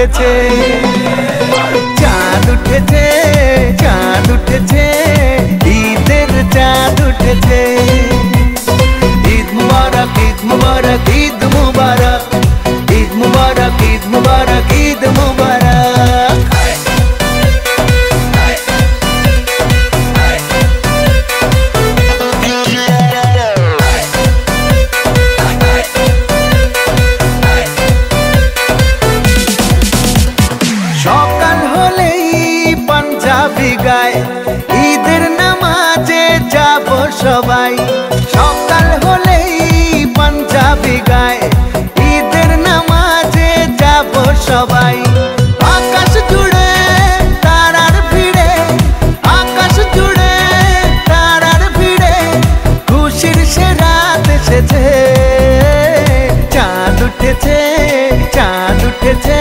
উঠেছে, চাঁদ উঠেছে, চাঁদ উঠেছে, ঈদের চাঁদ উঠেছে। ঈদ মুবারক, ঈদ মুবারক, ঈদ মুবারক, ঈদ মুবারক, ঈদ মুবারক, ঈদ মুবারক। সকাল হলেই পাঞ্জাবি গায়, ঈদের নামাজে যাব সবাই। সকাল হলেই পাঞ্জাবি গায়, ঈদের নামাজে যাব সবাই। আকাশ জুড়ে তারার ভিড়ে, আকাশ জুড়ে তারার ভিড়ে, খুশির সে রাত এসেছে। চাঁদ উঠেছে, চাঁদ উঠেছে,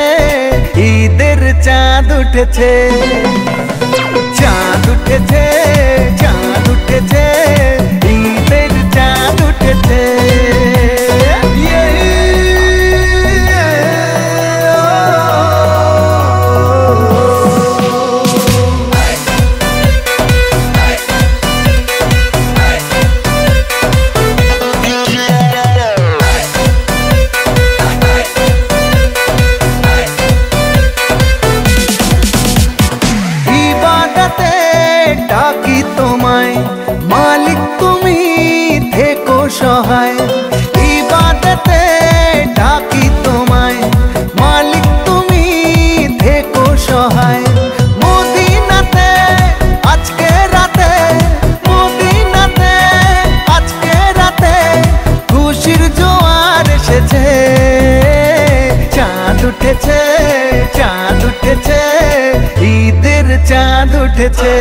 ঈদের চাঁদ উঠেছে, চাঁদ উঠেছে, চাঁদ উঠেছে, ঈদের চাঁদ উঠেছে। ডাকি তোমায় মালিক, তুমি থেকো সহায়। ইবাদতে ডাকি তোমায় মালিক, তুমি থেকো সহায়। মদিনাতে আজকে রাতে, মদিনাতে আজকে রাতে, খুশির জোয়ার এসেছে। চাঁদ উঠেছে, চাঁদ উঠেছে, ঈদের চাঁদ উঠেছে।